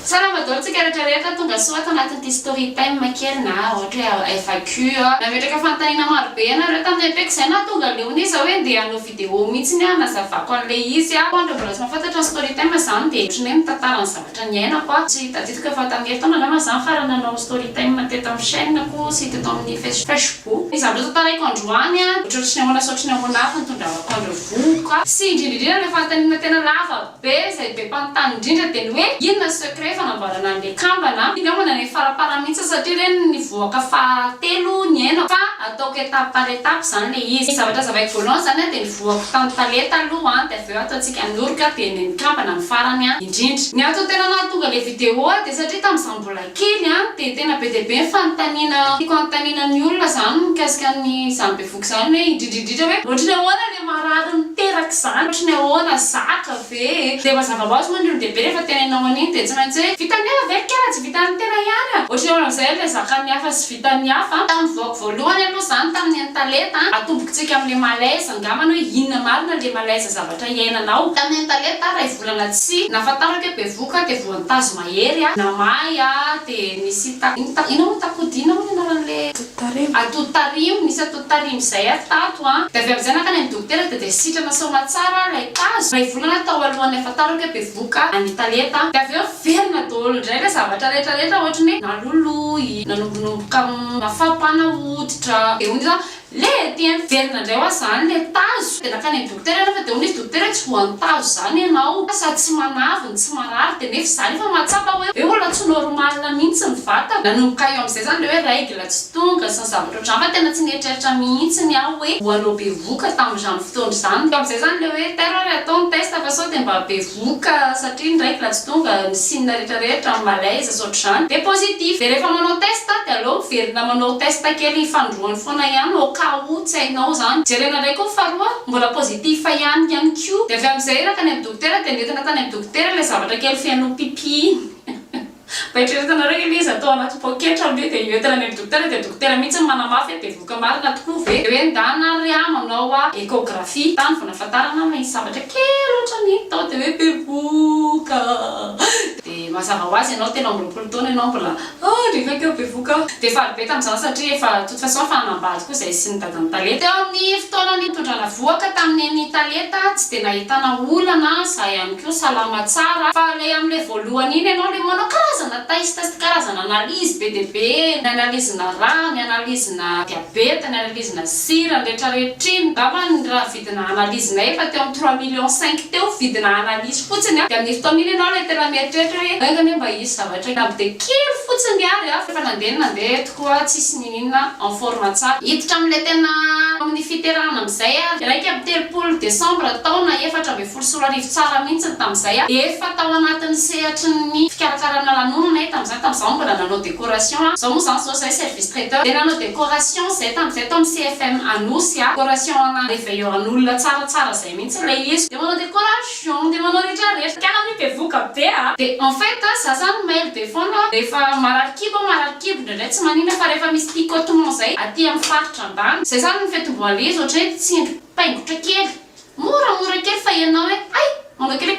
Salamadolo tsika rehetrarehetra tonga soa ato anatin'ity story time kely na ohatra hoe FAQ nametraka fantanina maro be ianareo tamin'ny apeky izay na tonga leona izy hoe andeha hanao vidéo mihitsiny nazavako an'ilay izy andro mbola tsy mahafantatra ny story time zany dia ohatran'ny hoe mitantara ny zavatra niainako tsy tadidiko efa tamin'ny herintaona nama zany farany nanao story time teto amin'ny chaîne-ko sy teto amin'ny Facebook ny zavatra tantaraiko androany ohatrany ahoana saotrany ahoana hafa nitondravako andro voka sy indrindrindrindra ilay fantanina tena lava be izay be mpanontany indrindra dia ny hoe inona secret fanamboarana an'ilay kambana iny aho manana farapara mihitsy satria reny nivoaka fahatelo ny aina fa ataoko étape par étape zany le izy zavatra zavaiko voalohany zany dia nivoako tamin'ny taleta aloha dia avy eo ataontsika norika dia ny kambana ny farany indrindra ny atao tena nahatonga le vidéo dia satria tamin'izaho mbola kely dia tena be dia be fantanina tiako antanina ny olona zany mikasika ny izany bevoka zany hoe indrindrindrindra hoe ohatrany ahoana le marary niteraka zany ohatrany ahoana zaka ve dia mazava ho azy moa ny olon-dehibe rehefa tenainao an'iny dia tsy maintsy hoe vita ny hafa ve kera tsy vita ny tena ihany ohatrany ahoana amin'izay le zaka ny hafa sy vita ny hafa tamin'ny voako voalohany aloha zany tamin'ny antaleta atombokontsika amin'le malaise angambany hoe inona marina le malaise zavatra iainanao tamin'ny antaleta ray volana tsy nafantarako hoe bevoka dia voantazo mahery namay dia nisy ino takodiana moa anaran'le atotarimo nisy atotarimo izay tato dia avy amin'izay nakany amin'ny dokotera dia sitrana soma tsara ilay tazo ray volana tao alohan'ny afantarako hoe bevoka any taleta dia avy eo verina daholo indray le zavatra rehetrarehetra ohatrany hoe naloloy nanombonomboka mafapana hoditra dia hoy zany le tiany verina indray ho zany le tazo dia nakany amin'ny dokotera nefa dia hoy izy dokotera tsy voan'ny tazo zany ianao sady tsy manaviny tsy marary dia nefa zany efa mahatsapa hoe olona tsy normalina mihitsy ny vata nanomboka eo amin'izay zany le hoe règle tsy tonga sy ny zavatra ohatrany fa tena tsy nieritreritra mihitsy ny aho hoe hoanao bevoka tamin'izany fotoana izany eo amin'izay zany le hoe terrory atao ny test fa sao dia mba bevoka satria ny règle tsy tonga ny signe rehetrarehetra ny malaise sy ohatr'izany dia positif dia rehefa manao test dia aleo miverina manao test kely fandroany foana ihany au cas où tsy hainao zany jerena indray koa faharoa mbola positif ihany koa dia avy amin'izay nakany amin'ny dokotera dia nentina tany amin'ny dokotera ilay zavatra kely fianao pipi baitreretanareo izy atao anaty poketra be dia ioentana ny dokotera dia dokotera mihitsy manamafy bevoka marina tokoa ve dia hoe ndana ry manao échographie tany vao nafantarana misy zavatra kely ohatrany tao dia hoe bevoka dia mazava ho azy ianao tena amby 20 taona ianao mbola rehefa keo bevoka dia farobe tamin'izany satria efa toute façon fa nanambady koa izay sy ny dadany taleta teo amin'ny fotoana ny tondrana voaka tamin'ny taleta tsy dia nahitana olana za ihany koa salama tsara fa ilay amin'ilay voalohany iny ianao le manao karazana test karazana analyse be dia be ny analyse-na rà ny analyse-na diabeta ny analyse-na sira ny rehetrarehetriny ngamba ny raha vidina analyse-nay efa teo amin'ny 3,5 millions teo vidina analyse fotsiny dia amin'ny fotoana iny ianao ilay tena mieritreritra hoe aingany mba hisy zavatra aby dia kely fotsiny ary efa nandeha tokoa tsisy ninina en forme tsara hiditra amin'ilay tena amin'ny fiterahana amin'izay raika amin'ny 3 décembre taona 2024 tsara mihitsy tamin'izay efa tao anatin'ny sehatry ny fikarakarana lanonana tamin'izay tamin'izao mbola nanao décoration zao moa zany zao zay service traiteur dia nanao décoration zay tamin'izay tao amin'ny CFM Anosy décoration ana réveillon an'olona tsaratsara zay mihitsy ilay izy dia manao décoration dia manao rehetrarehetra karaha ny bevoka be dia en fait za zany mail be foana rehefa mararikibo ndraindray tsy manina fa rehefa misy picotement zay aty amin'ny faritra ambany zay zany ny fetim-boale izy ohatra hoe tsindry paingotra kely moramora kely fa ianao hoe ay manao kely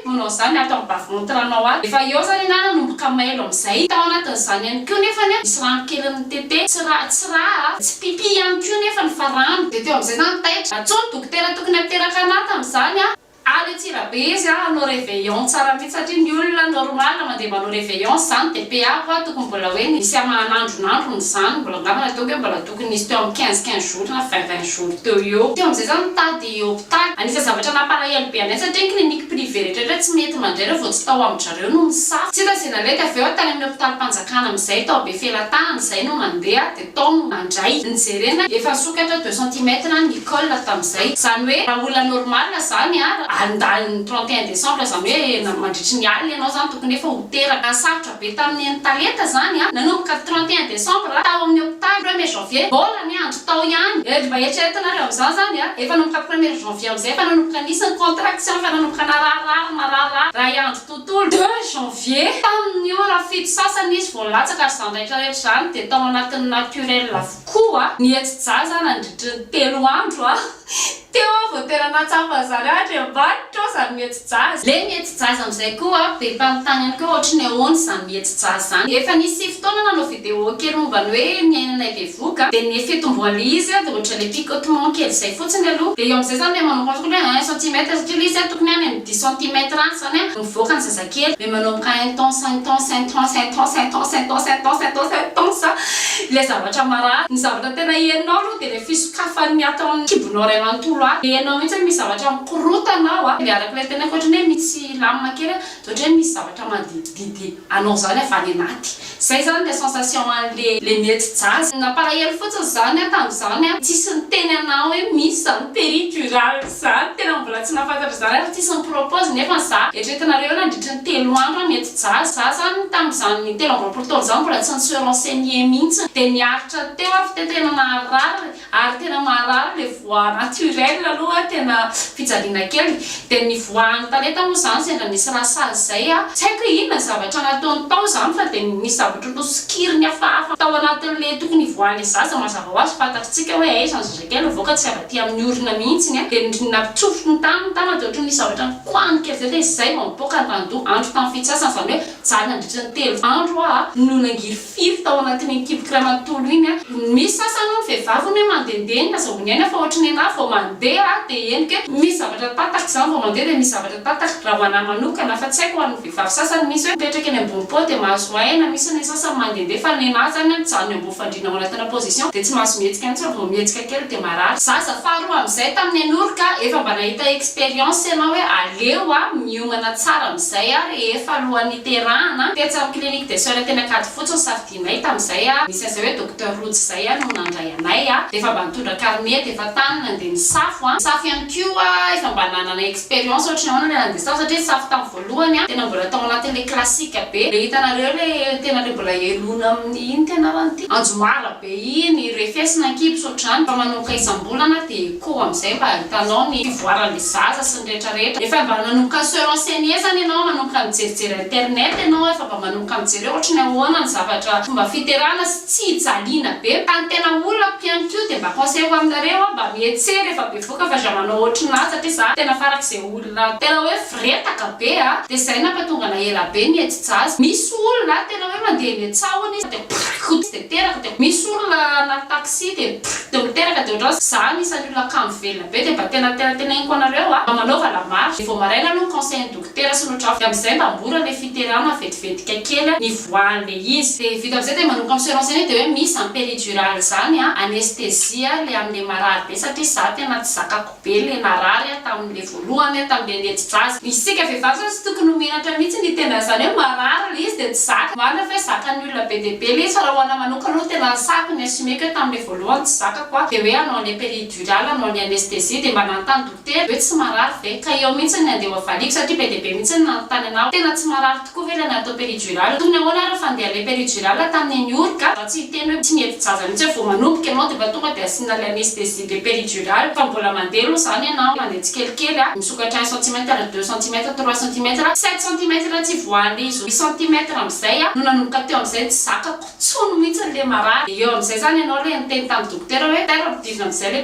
manao zany atao bavonotranao azy efa eo zany na nanomboka mailo amin'izay tao anatin'izany ihany koa nefa misy rano kely ny tete tsy pipi ihany koa nefa ny farano dia teo amin'izay zany taitra atsony dokotera tokony apiteraka anaty amin'izany ale tsira be izy anao réveillon tsara mihitsy satria ny olona normal mandeha manao réveillon zany dia PA tokony mbola hoe misy aman'andronandrony zany mbola ngambana teo hoe mbola tokony misy teo amin'ny 15 jours na 20 jours teo eo teo amin'izay zany mitady hôpitaly anisany zavatra nampalahelo be anay satria clinique privé rehetrarehetra tsy mety mandray rehefa vao tsy tao amin-jareo no misafy tsy hita zay nalety avy eo tany amin'ny hôpitaly mpanjakana amin'izay tao be felan-tanana izay no mandeha dia tao no mandray nijerena efa sokatra 2 cm ny col tamin'izay zany hoe raha olona normal zany andaliny 31 décembre zany hoe mandritry ny alina ianao zany tokony efa hoteraka sarotra be tamin'ny taleta zany nanomboka 31 décembre tao amin'ny hôpitaly 1er janvier mbola ny andro tao ihany mba eritreretanareo amin'izany zany efa nanomboka 1er janvier amin'izay efa nanomboka nisy ny contraction efa nanomboka nararary raha iandro tontolo 2 janvier tamin'ny ora fito sasany izy vao latsaka ary zany rehetrarehetra zany dia tao anatin'ny naturel avokoa ny etsy-jaza nandritry ny 3 andro teo vao tena natsapa zany atrebatrô zany mety jazy le mety jazy am'izay koa be mpanontany ihany koa ohatry ny ahoany zany mety jazy zany efa nisy fotoana nanao vidéo kely mombany hoe miainana bevoka de ny fitomboan'le izy de ohatra le picotement kely zay fotsiny aloha de eo am'izay zany le manomboka tokony hoe 1 cm satria le izy tokony any amin'ny 10 cm any zany mivoaka ny zazakely de manomboka 1 temps 5 temps 5 temps 5 temps 5 temps 5 temps 5 temps 5 temps 5 temps sa le zavatra marary ny zavatra tena ienao aloha de le fisokafan'ny atao ny kibonao ray manontolo a ienao mihitsy misy zavatra mikorotanao a le arak'ilay tena ohatrany hoe misy lamina kely ohatra hoe misy zavatra mandidididy anao zany avy any anaty zay zany le sensation an'le mety jazy napalahelo fotsiny zany tamin'izany tsisy ny teny anao hoe misy zany péridural zany tena mbola tsy nafantatra zany fa tsisy ny propose nefa za eritreretinareo nandritry ny 3 andro mety jazy za zany tamin'izany 3 ambinipolo taona zany mbola tsy ny se renseigner mihitsy de niaritra teo avy tena naharary ary tena maharary le voix naturel aloha tena fijaliana kely de ny voix talenta moa zany sendra nisy rasazy zay tsy haiko inona zavatra nataony tao zany fa de nisy zavatra nosikiriny hafahafa tao anatin'le tokony voix le zaza mazava ho azy fantatritsika hoe aiza ny zazakely voaka tsy avaty amin'ny orina mihitsiny de nampitsofo ny tany de ohatra nisy zavatra koany kely zay de zay mampoaka ny rando andro tamin'ny fitsasany zany hoe jany nandritra ny 3 andro no nangiry firy tao anatin'ny kibokira manontolo iny misy sasany ny vehivavy hoe mandehandeha ny azavony aina fa ohatrany anahy vao mandeha de enike misy zavatra tataka zany vao mandeha de misy zavatra tataka raha ho anahy manokana fa tsy haiko ho an'ny vehivavy sasany misy hoe mipetraka eny ambony po de mahazo aina misy ny sasany mandehandeha fa ny anahy zany mijano ambony fandrina ao anatina position de tsy mahazo mihetsika mihitsy vao mihetsika kely de marary zaza faharoa am'izay tamin'ny anoroka efa mba nahita expérience ianao hoe aleo miomana tsara am'izay rehefa alohan'ny terahana tetsy amin'ny clinique des soeurs tena kady fotsiny safidinay tam'izay misy an'izay hoe docteur Rojo zay no nandray anay de efa mba nitondra carnet de efa tany nandeha ny safo safo ihany koa efa mba nanana expérience ohatrany ahoana le nandeha safo satria safo tamin'ny voalohany tena mbola tao anatin'le classique be le hitanareo le tena le mbola elona amin'ny iny tena rahan'ity anjomara be iny refesina kibo sotrany fa manomboka isam-bolana de ko am'izay mba hitanao ny fivoaran'le zaza sy ny rehetrarehetra efa mba nanomboka se renseigner zany ianao manomboka mijerijery internet ianao efa mba manomboka mijery ohatrany ahoana ny zavatra fomba fiterana sy tsy hijaliana be tany tena olona mpianto de mba conseil aminareo mba mietsery efa bevoka fa za manao ohatranazy satria za tena farak'izay olona tena hoe vretaka be de zay nampatonga na ela be niety jazy misy olona tena hoe mandeha ny atsahony de teraka de misy olona na taxi de miteraka de ohatry za nisan'ny olona kamo velona be de mba tena inko anareo manaova la marche vao maraina aloha conseil docteur sy notrafo de am'izay mba mbora le fiterana vetivetika kely ny voan'le izy de vita am'izay de manomboka amin'ny se renseigner de hoe misy en péridurale zany anesthésie le amin'le marary be satria za tena tsy zakako be le marary tamin'le voalohany tamin'le nety jazy isika vehivavy zany sy tokony homenatra mihitsy ny tena zany hoe marary le izy de tsy zaka marina fa zakany olona be de be le izy fa raha ho ana manokana aloha tena sako ny assumeko hoe tamin'le voalohany tsy zakako de hoe anao le péridurale anao ny anesthésie de mba nanontany docteur hoe tsy marary ve ka eo mihitsy ny andeha avaliko satria be de be mihitsy nanontany anao tena tsy marary tokoa ve le natao péridurale tokony ahoana ary fandeha le péridurale tamin'ny niorika raha tsy hiteny hoe tsy mety jaza mihitsy hoe vao manomboka ianao de mba tonga de asiana le anesthésie de péridurale fa mbola mandeha aloha zany ianao mandeha tsikelikely misokatra 1 cm 2 cm 3 cm 7 cm tsy voan'le izy 8 cm am'izay no nanomboka teo am'izay tsy zakako tsono mihitsy le marary eo am'izay zany ianao le niteny tamin'ny docteur hoe tera pidivina am'izay le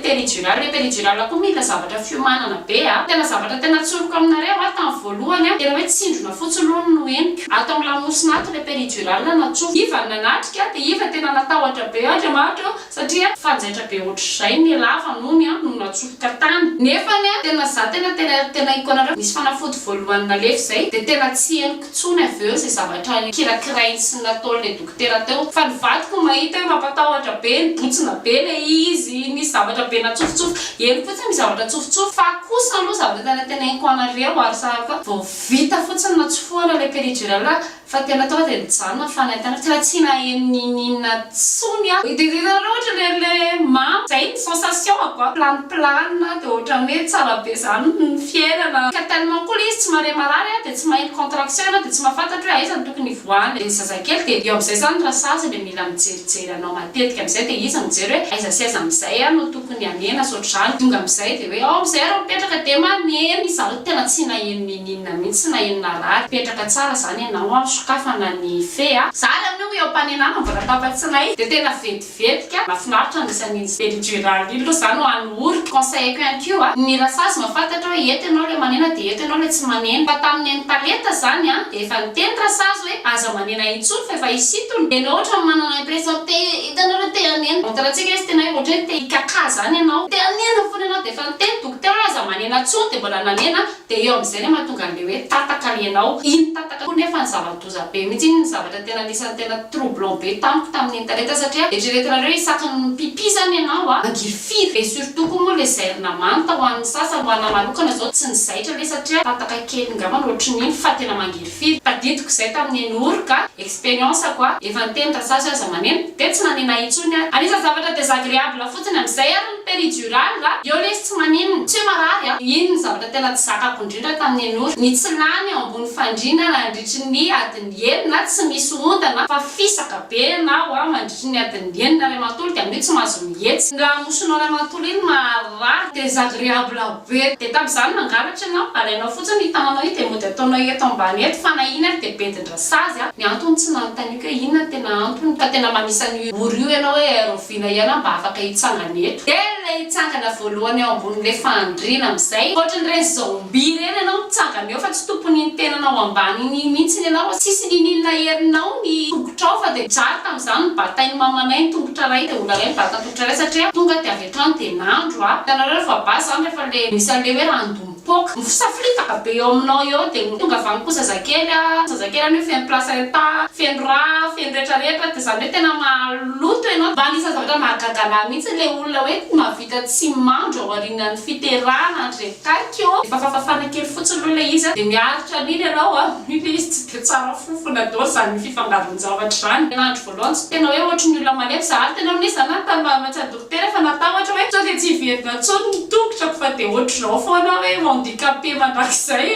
péridurale koa mila zavatra fiomanana be tena zavatra tena tsoroko aminareo tamin'ny voalohany tena hoe tsindrona fotsiny aloha no eniko atao lamosina ato le péridurale natsofa iva nanatrika de iva tena natahotra be andriamanitra satria fanjaitra be ohatr'izay ny lava nony no natsofoka tany nefany tena za tena iko anareo misy fanafody voalohany nalefa zay de tena tsy eniko tsony avy eo zay zavatra kirakirainy sy nataon'le docteur teo fa ny vadiko mahita hoe mampatahotra be ny botsina be le izy misy zavatra be natsofotsofa eny fotsiny misy zavatra tsofotsofa fa kosa aloha zavatra tena iko anareo ary saka vao vita fotsiny natsofoana le péridurale fa tena tonga de nijanona fanaitana tena tsy naheninina tsony hitanareo ohatra le mamy zay ny sensation quoi plane de ohatrany hoe tsara be zany ny fiainana ka tellement koa le izy tsy mare marary de tsy maheno contraction de tsy mahafantatra hoe aiza ny tokony voany le zazakely de eo am'izay zany raha sazy le mila mijerijery anao matetika am'izay de izy mijery hoe aiza sy aiza am'izay no tokony anena sotrany tonga am'izay de hoe am'izay raha mipetraka de maneno izy tena tsy naheninina mihitsy tsy nahenina rary mipetraka tsara zany ianao sokafana ny fe zala amin'io eo ampanenana mbola tapatsinay de tena vetivetika mafinaritra anisan'ny péridural io lo zany ho an'ny orika conseilleko ihany koa ny rasazy mahafantatra hoe eto ianao le manena de eto ianao le tsy manena fa tamin'ny talenta zany de efa niteny rasazy hoe aza manena intsony fa efa isitony de na ohatra manana impression te hitanao le te anena ontaratsika izy tena hoe ohatra hoe te hikaka zany ianao te anena fona ianao de efa niteny dokotera hoe aza manena tsony de mbola nanena de eo am'izay le mahatonga an'le hoe tataka ianao iny tataka ko nefa ny zava-doza be mihitsy iny ny zavatra tena anisan'ny tena troublant be tamiko tamin'ny talenta satria eritreretinareo isakin'ny pipi zany ianao mangifiry et surtout koa moa le zairina manta ho an'ny sasany ho an'ny manokana zao tsy nizaitra le satria tataka kely ngamba ohatrin'iny fa tena mangifiry tadidiko izay tamin'ny orika expérience quoi efa niteny rasazy aza manena de tsy nanena intsony anisany zavatra désagréable fotsiny amin'izay ary ny péridural eo le izy tsy manino tsy marary iny ny zavatra tena tsy zakako indrindra tamin'ny orika ny tsy lany eo ambony fandriana nandritry ny adiny enina tsy misy ondana fa fisaka be nao mandritry ny adiny enina le matoly de amin'io tsy mahazo mihetsy raha mosonao le matoly iny marary désagréable be de tam'izany nangalatra ianao alainao fotsiny hitananao io de mody ataonao eto ambany eto fa na iny ary de bedin-drasazy ny antony tsy nanontanyko hoe inona tena antony ka tena manisany ory io ianao hoe aerovina iana mba afaka hitsangana eto de le hitsangana voalohany eo ambony le fandriana am'izay ohatran'ireny zombie reny ianao mitsangana eo fa tsy tompony ny tenanao ambany iny mihitsy ianao tsisy nininona herinao ny tongotrao fa de jary tam'izany ny batainy mamanay ny tongotra ray de olona ray ny bata tongotra ray satria tonga de avy atrano de nandro hitanareo rehefa basy zany rehefa le misy an'le hoe randompoka mifisafilitaka be eo aminao eo de tonga avy any koa zazakely anio feno placenta feno raha feno rehetrarehetra de zany hoe tena maloto ianao mba anisany zavatra mahagagana mihitsy le olona hoe mahavita tsy mandro ao aorianan'ny fiterahana andrekakyo efa fafafana kely fotsiny aloha le izy de miaritra an'iny ianao iny izy tsy de tsara fofona dao zany fifangaron-javatra zany nandro voalohany tsy tena hoe ohatry ny olona malemy zary tena amin'izy zany mamatsa dokotera efa natao ohatra hoe sao de tsy hiverina tsony ny tongotrako fa de ohatr'izao foana hoe handicapé mandrakizay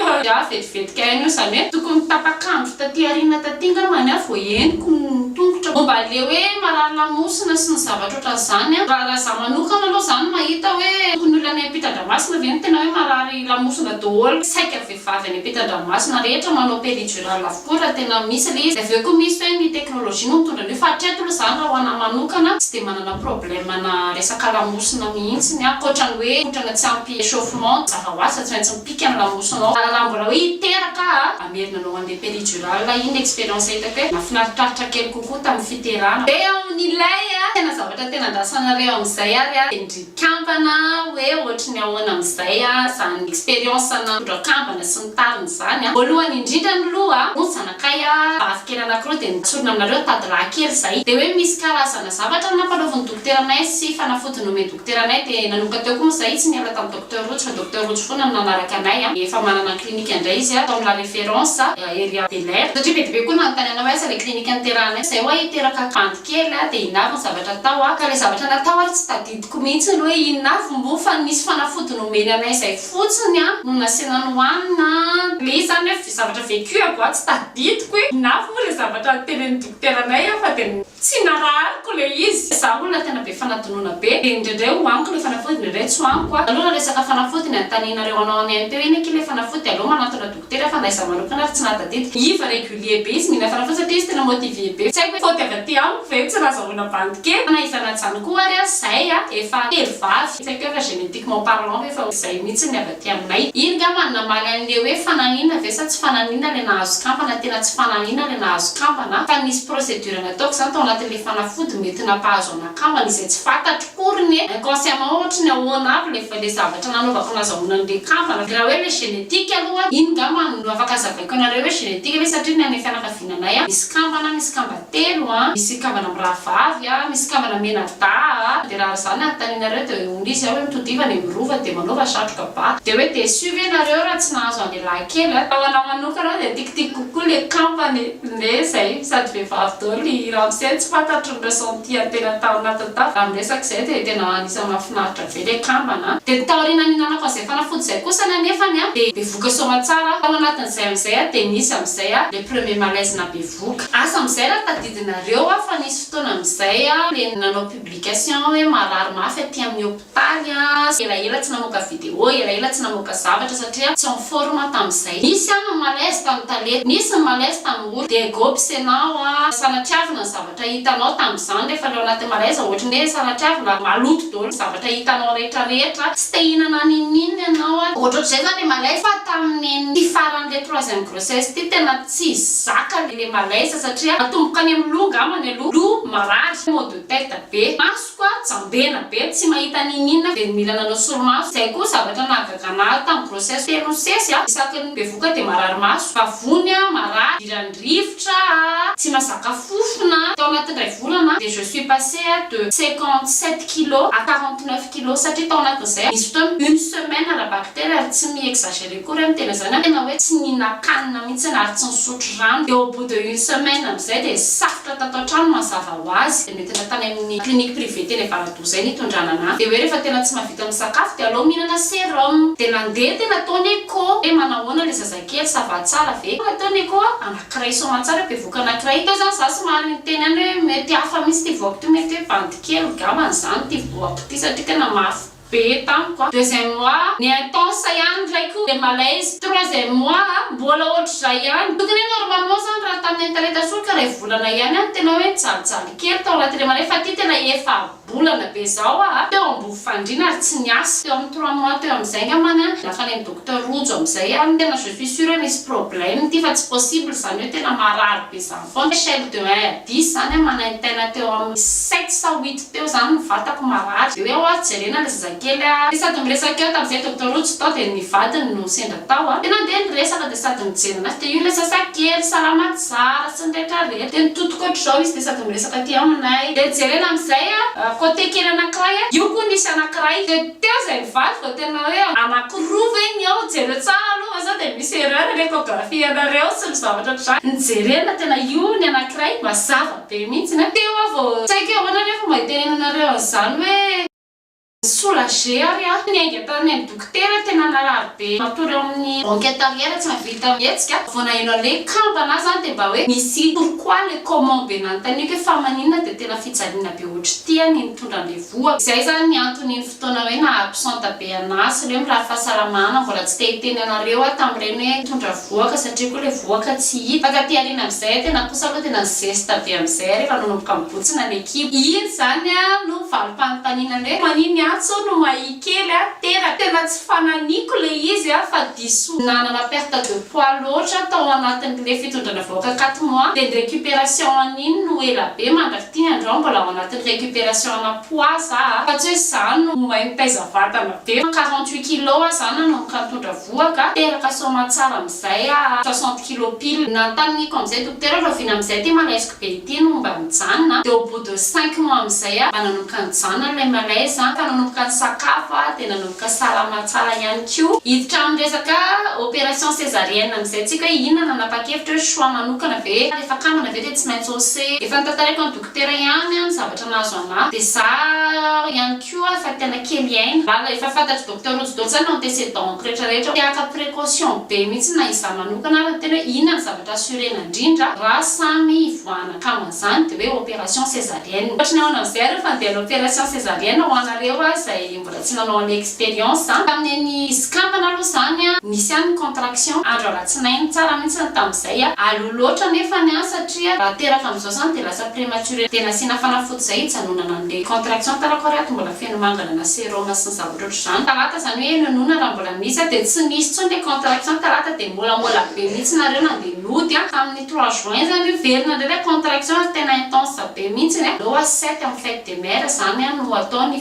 vetivetika iny io zany hoe tokony tapakandro taty aoriana taty ngamany vo eniko ny tongotra momba le hoe marary lamosina sy ny zavatra ohatran'izany raha za manokana aloha zany mahita hoe tokony olona any ampitan-dranomasina ve tena hoe marary lamosina daholo saika vehivavy any ampitan-dranomasina rehetra manao péridural avokoa raha tena misy le izy aveo koa misy hoe ny teknôlôjia no mitondra an'io fa hatreto aloha zany raha ho ana manokana tsy de manana problème na resaka lamosina mihitsy ny akoatrany hoe otrana tsy ampy échauffement zava-hoasa tsy maintsy mipika amin'ny lamosinao raha mbola hoe hiteraka amerinanao an'le péridural iny expérience hitako hoe mafinaritraritra kely kokoa tamin'ny fiterana de amin'ilay tena zavatra tena andrasanareo amin'izay ary indrikambana hoe ohatry ny ahoana amin'izay zany expérience na ndrakambana sy ny tariny zany voalohany indrindra ny loha monjanakay vavikely anankiroa de nitsorona aminareo tadilahy kely zay de hoe misy karazana zavatra nampanaoviny dokteranay sy fanafody nome dokteranay de nanomboka teo koa zay tsy niala tamin'ny docteur rotsy fa docteur rotsy foana nanaraka anay efa manana clinique indray izy atao la référence area Belair satria bedibe koa nanontany anao asa le clinique anteranay zay hoe hiteraka bandy kely de inavy ny zavatra atao ka le zavatra natao ary tsy tadidiko mihitsy hoe inavy mbo fa nisy fanafody nomeny anay zay fotsiny no nasenany hoanina le zany hoe zavatra vécu aboa tsy tadidiko inavy moa le zavatra tenen'ny dokteranay fa de tsy narariko le izy za olona tena be fanadinona be de indraindray hoaniko le fanafody indraindray tsy hoaniko aloha resaka fanafody ny antaninareo anao any any teo iny aky le fanafody de aloha manatona dokotera fa naiza manokana ary tsy natadidy iva régulier be izy mila fanafody satria izy tena motivé be tsy haiko hoe faute avy aty amiko ve tsy nahazahoana bandy kely naizana jany koa ary zay efa telo vavy tsy haiko efa génétiquement parlant efa zay mihitsy ny avy aty aminay iny nga manamaly an'le hoe fananina ve sa tsy fananina le nahazo kampana tena tsy fananina le nahazo kampana fa nisy procédure nataoko zany tao anatin'le fanafody mety nampahazo anakampana izay tsy fantatro koriny inconsciemment ohatra ny ahoana avy le zavatra nanaovako nazahoana an'le kampana raha hoe le génétique aloha iny nga no afaka azavaiko anareo hoe génétique le satria ny any fianakavinanay misy kampana misy kamba telo misy kambana miravavy misy kambana menada de raha zany antaninareo de ony izy hoe mitodivana mirova de manova satroka ba de hoe déçu ve nareo raha tsy nahazo an'le lahy kely ana manokana de tikitiko kokoa le kampany le zay sady vehivavy daholo raha am'izay tsy fantatro ny ressenti antena tao anaty tao raha miresaka zay de tena anisany mahafinaritra be le kambana de taorina ninanako zay fanafody zay kosa nanefany de bevoka soma tsara tao anatin'izay am'izay de misy am'izay le premier malaise na bevoka asa am'izay raha tadidinareo fa nisy fotoana am'izay le nanao publication hoe marary mafy aty amin'ny hôpitaly elaela tsy namoaka vidéo elaela tsy namoaka zavatra satria tsy en forme tam'izay nisy malaise tamin'ny talety nisy malaise tamin'ny olo de gopsenao sanatriavina ny zavatra hitanao tam'izany rehefa leo anaty malaise ohatra ny hoe sanatriavina maloto daholo zavatra hitanao rehetrarehetra tsy te hihinana ninninny ianao ohatrohatr'izay zany le malaise fa tamin'ny ty faran'le 3e grossesse ty tena tsy zaka le malaise satria atomboka any amin'ny longa amany aloha lo marary mot de tête be maso koa jambena be tsy mahita ninninna de mila nanao solomaso zay koa zavatra nahagaganahy tamin'ny grossesse telo sesy isaky ny bevoka de marary maso vavony marary irandrivotra tsy mazaka fofona tao anatin'ray volana de je suis passée de 57 kilos à 49 kilos satria tao anatin'izay misy fotoana une semaine la bactérie ary tsy mi-exagéré koa reny tena zany tena hoe tsy ninakanina mihitsy ary tsy nisotro rano de au bout de une semaine am'izay de safotra tato an-trano mazava ho azy de mety natany amin'ny clinique privée teny Varadou zay nitondranana de hoe rehefa tena tsy mahavita misakafo de aleo mihinana sérum de nandeha tena ataony écho e manahoana le zazakely sava tsara ve ataony écho anankiray soma tsara bevoka anankiray teo zany za somary niteny any hoe mety hafa misy ty voako ty mety hoe bandikely gamany zany ty voako ty satria tena mafy be tamiko 2e mois ny intense ihany ndraiky le malaise 3e mois mbola ohatr'izay ihany tokony hoe normalement zany raha tamin'ny internet solika ray volana ihany tena hoe tsalijaly kely tao anatin'le malaise fa ty tena efa bolana be zao teo ambovo fandrina ary tsy niasa teo amin'ny 3 mois teo am'izay ngamana lafa ny docteur Rojo am'izay tena je suis sûre hoe misy problème ty fa tsy possible zany hoe tena marary be zany foana échelle de 1 à 10 zany manainy tena teo amin'ny 7 sa 8 teo zany ny vatako marary de hoe jerena le zazakely de sady miresaka eo tam'izay docteur Rojo tao de ny vadiny no sendra tao de nandeha niresaka de sady mijery anazy de io le zazakely salama tsara sy ny rehetrarehetra de nitotoko ohatr'izao izy de sady miresaka ty aminay de jerena am'izay côté kely anankiray io koa nisy anankiray de teo zay mivady fa tena hoe anankiroa ve ny ao jereo tsara aloha za de misy erreur ny échographie anareo sy ny zavatra ohatr'izany nijerena tena io ny anankiray mazava be mihitsy na teo avao tsaiky eo nefa mahitenenanareo an'izany hoe soulagé ary niainga tany amin'ny dokotera tena narary be matory eo amin'ny enquête arrière tsy mahavita mihetsika vao naheno le kampana zany de mba hoe misy pourquoi le comment be nanontaniako hoe fa maninona de tena fijaliana be ohatry ty ny mitondra an'le voa izay zany ny antony ny fotoana hoe na absente be anasy le miraha fahasalamana mbola tsy te hiteny anareo tamin'ireny hoe mitondra voaka satria koa le voaka tsy hita fakaty ariana am'izay tena kosa aloha tena zesta be am'izay rehefa nanomboka mibotsina ny ekipa iny zany no valim-panontaniana hoe maniny so no mahikely tena tsy fananiko le izy fa diso nanana perte de poids loatra tao anatin'le fitondrana voaka 4 mois de récupération an'iny no ela be mandrafitiny andreo mbola ao anatin'ny récupération ana poids za fa tsy hoe zany no mahay mitaiza vatana be 48 kilos zany nanomboka mitondra voaka teraka soma tsara am'izay 60 kilos pile nantaniko am'izay dokotera rovina am'izay ty malaisiko be ity no mba mijanona de au bout de 5 mois am'izay mba nanomboka mijanona le malaise nanomboka sakafo de nanomboka salama tsara ihany koa hiditra amin'ny resaka opération césarienne am'izay tsika hoe inona nanapa-kevitra hoe choix manokana ve rehefa kamana ve de tsy maintsy ose efa nitantarako ny dokotera ihany ny zavatra nahazo anahy de za ihany koa efa tena kely aina raha efa fantatry docteur Rojo dolo zany antécédent rehetrarehetra tiaka précaution be mihitsy na iza manokana raha tena hoe inona ny zavatra assurena indrindra raha samy ivoahana kamana zany de hoe opération césarienne ohatra ny ao an'izay ary fa andeha opération césarienne ho anareo zay mbola tsy nanao any expérience tamin'ny iskampana aloha zany nisy any contraction andro alatsinainy tsara mihitsy ny tam'izay aloloatra nefa ny satria raha teraka am'izao zany de lasa prématuré tena asiana fanafody zay hijanonana an'le contraction talakoraty mbola feno mangana na sérum sy ny zavatra ohatr'izany talata zany hoe nonona raha mbola misy de tsy nisy tsony le contraction talata de mbola be mihitsy nareo nandeha nody tamin'ny 3 juin zany io verina ndray le contraction tena intense be mihitsy ny loha 7 amin'ny fête des mères zany no ataony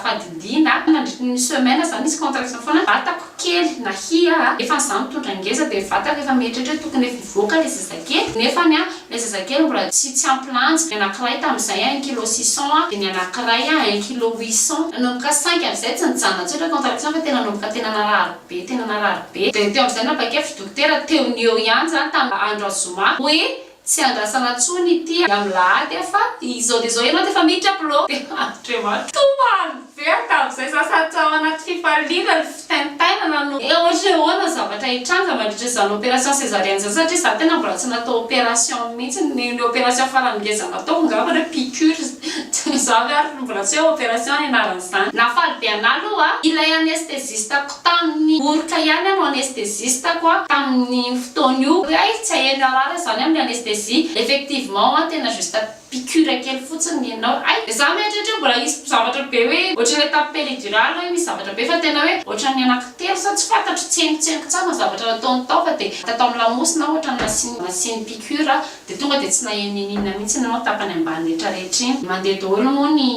fadindina nandritry ny semaine zany nisy contraction foana vatako kely nahia efa zany mitondra ngeza de vatako efa mieritreritra hoe tokony efa hivoaka le zazakely nefany le zazakely mbola tsy ampilanja ny anankiray tam'izay 1 kilo 600 de ny anankiray 1 kilo 800 nanomboka 5 am'izay tsy nijanona tsotra contraction fa tena nanomboka tena narary be de teo am'izay napakevitry dokotera teo ny eo ihany zany tamin'ny andro azoma hoe tsy andrasana tsony ity amin'ny lahady fa izao de zao ianao de efa miditra plô de trematoman Tamin'izay sasatao anaty fifaliana ny fitaintainana no ohatra hoe ahoana zavatra hitranga mandritra izany opération césarienne zany satria za tena mbola tsy natao opération mihitsy ny opération farany ngeza nataoko ngamba hoe piqûre zavy ary mbola tsy hoe opération anaran'izany nafaly be anahy aloha ilay anesthésistako tamin'ny orika ihany no anesthésistako tamin'ny fotoana io ay tsy hainy arara zany amin'ny anesthésie effectivement tena juste piqûre kely fotsiny ianao ay za mieritreritra mbola isy zavatra be hoe ohatran'ny étape péridurale hoe misy zavatra be fa tena hoe ohatran'ny anankitelo sa tsy fantatro tsenitseniko tsara zavatra nataony tao fa dia tatao amin'ny lamosina ohatran'ny nasiny piqûre dia tonga dia tsy naheninina mihitsy anao tapany ambany rehetrarehetra iny mandeha daholo moa ny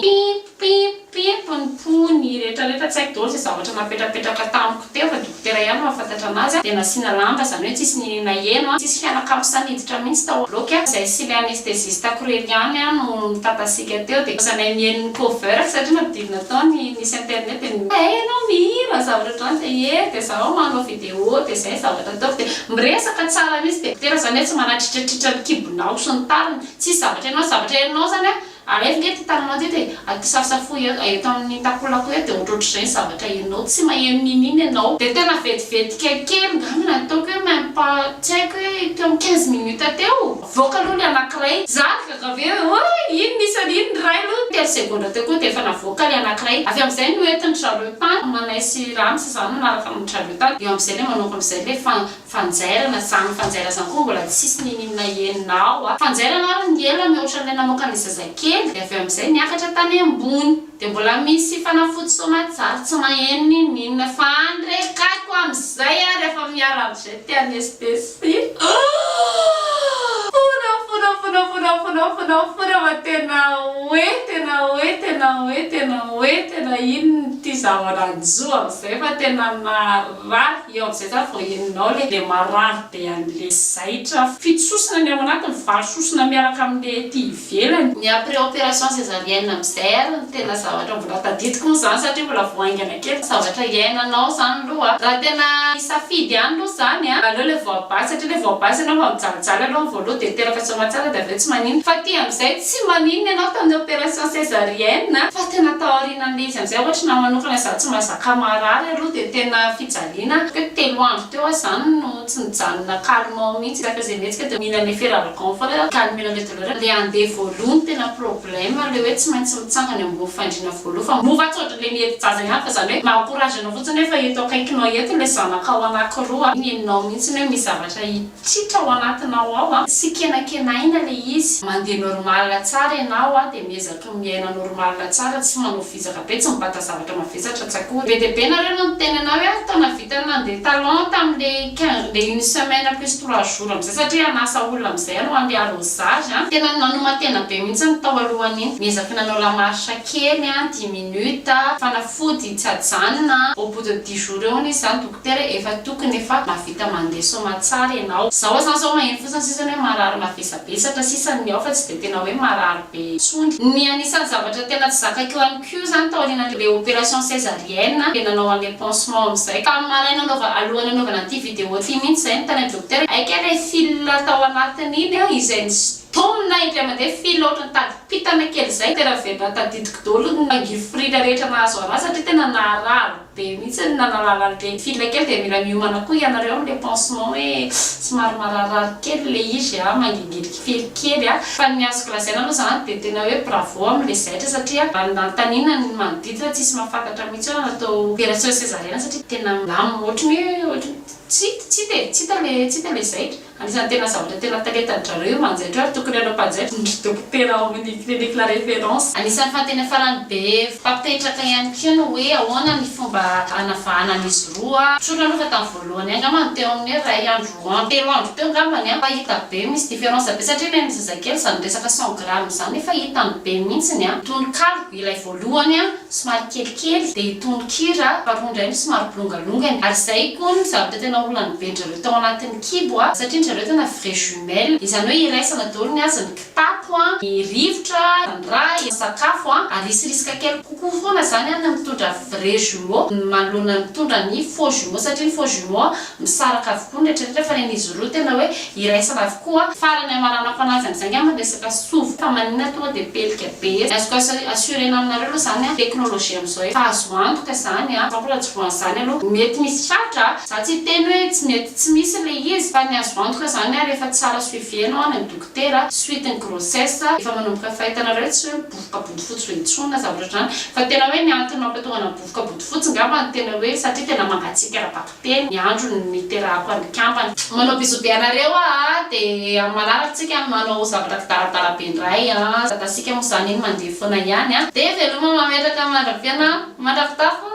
pimpimpimpo ny pony rehetrarehetra tsy haiko daholo zay zavatra napetrapetraka tamiko teo fa dokotera ihany mahafantatra anazy dia nasiana lamba zany hoe tsisy nihinana heno tsisy fianakamo saniditra mihitsy tao bloky zay sy le anesthésistako rery ihany no mitatasiaka teo dia zanay miheniny cover satria nadilina tao nisy internet enao mihira zavatra trany dia dia zaho manao vidéo dia zay zavatra ataoko dia miresaka tsara mihitsy dia dokotera zany hoe tsy manatritratritra ny kibonao sy ny tariny tsisy zavatra ianao zavatra ianao zany alef nge ty taninao ty dia akisafosafo eto amin'ny takolako hoe dia ohatrohatr'izay zavatra ianao tsy maheno nininy ianao dia tena vetivety kelikely ngamina ataoko hoe même pas tsy haiko hoe teo amin'ny 15 minutes teo voaka aloha ny anankiray zany kakave ino nisy an'iny ray aloha 3 seconde teo koa dia efa navoaka le anankiray avy amin'izay no entiny traletany manaisy ranosy zany manaraka amin'ny traletany eo amin'izay le manoko amin'izay le fanjairana zany fanjaira zany koa mbola tsisy nininina henao fanjairana ary ny ela mihoatra le namokana zazakely dia avy amin'izay niakatra tany ambony dia mbola misy fanafody somatsara tsy maheno ninina fandrekako amin'izay rehefa miara amin'izay ty anesthésie fona fa tena ino ty zavaranjo amin'izay fa tena marary eo amin'izay zany vao heninao le marary be an'le zaitra fitsosina ny ao anatiny valososina miaraka amin'le ty ivelany ny après opération césarienne amin'izay ary ny tena zavatra mbola tadidiko moa zany satria mbola voaingana kely zavatra iainanao zany aloha raha tena isafidy ihany aloha zany aleo le voabasy satria le voabasy ianao fa mijalijaly aloha voaloha dia teraka somatsara dia aveo tsy manino fa ty amin'izay tsy manino ianao tamin'ny opération césarienne fa tena taorianan'le izy amin'izay ohatra na manokana za tsy mahazaka marary aloha dia tena fijaliana hoe 3 andro teo zany no tsy nijanona calmement mihitsy rehefa zay mihetsika dia mihinana feralconfort calmina le douleur le andeha voalohany tena problème le hoe tsy maintsy mitsangana ambony fandrina voaloha fa mova tsotra le mietijaza ihany fa zany hoe mahakorazy anao fotsiny hoe fa eto akaikinao eto le zanakao anankiroa iny eninao mihitsy hoe misy zavatra hitritra ao anatinao ao sy kenakenaina le izy mandeha normal tsara ianao dia miezaka miaina normal tsara tsy manao fizaka be tsy mibata zavatra mavesatra tsakory be dia be nareo no miteny anao hoe taona vita nandeha talon tamin'le 15 le 1 semaine plus 3 jours amin'izay satria anasa olona amin'izay anao andeha arosage tena nanomatena be mihitsy ny tao alohan'iny miezaka nanao lamarsha kely 10 minutes fanafody tsy ajanona au bout de 10 jours eo izy zany dokotera efa tokony efa mavita mandeha soma tsara ianao zao zany zao maheno fotsiny sisany hoe marary mavesabesatra sisany ao fa tsy dia tena hoe marary be tsony ny anisan'ny zavatra tena tsy zakako ihany koa zany taoriana le opération césarienne dia nanao an'le pansement amin'izay tamin'ny maraina anaova alohany anaovana ty vidéo ty mihitsy zay ny tany dokotera aika le fil tao anatiny iny izay tomina indray mandeha fil ohatra ny tady pitana kely zay tena velona tadidiko daholo angifrira rehetra nahazo anazy satria tena naharary be mihitsy nanalala le fil kely dia mila miomana koa ianareo amin'le pansement hoe somary mararary kely le izy mangingiriky fil kely fa ny azoko lazaina aloha zany dia tena hoe bravo amin'le zaitra satria nanontaniana ny manodidina tsisy mahafantatra mihitsy hoe natao opération césarienne satria tena milamy ohatrany hoe tsy hita le zaitra anisan'ny tena zavatra tena talenta-drareo manjaitra hoe tokony anao mpanjaitra ny dokotera ao amin'ny clinique la référence anisan'ny fantena farany be mpapetraka ihany koa no hoe ahoana ny fomba anavahana an'izy roa sotra aloha fa tamin'ny voalohany angambany teo amin'ny hoe 2 andro 3 andro teo angambany fa hita be misy différence be satria ilay ny zazakely zany resaka 100 grammes zany efa hitany be mihitsiny tononkalo ilay voalohany somary kelikely dia tononkira faharoa indray somary bolongalongany ary zay koa ny zavatra tena olany be ndrareo tao anatin'ny kibo satria ndrareo tena vrai jumelle izany hoe iraisana daholo ny azy ny kitapo ny rivotra ny raha sakafo ary isy risika kely kokoa foana zany mitondra vrai jumeau manoloana mitondra ny faux jumeau satria ny faux jumeau misaraka avokoa nrehetrarehetra fa izy roa tena hoe iraisana avokoa farany amaranako anazy am'izay ngamba resaka sovo fa maninona tonga dia pelika be azoko assurena aminareo aloha zany a teknôlôjia am'izao fa azo antoka zany a fampiratsovoana zany aloha mety misy tratra za tsy teny hoe tsy mety tsy misy le izy fa ny azo antoka zany a rehefa tsara suivi anao any dokotera suite ny grossesse efa manomboka fahitanareo tsy hoe mibovoka bodofotsy hoe intsona zavatra zany fa tena hoe ny antony mampatonga nabovoka bodofotsy ngamba ny tena hoe satria tena mangatsiaka raha teny ny andro ny terahako any kampany manao bisobe anareo dia manaratsika manao zavatra fitaratara be ndray satasika moa zany iny mandeha foana ihany dia veloma mametraka mandrapiana mandravitafo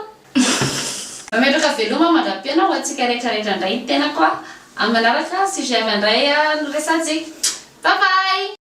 mametraka veloma mandra-piana ho antsika rehetrarehetra indray ny tenako amin'ny manaraka sujet mandray no resantsika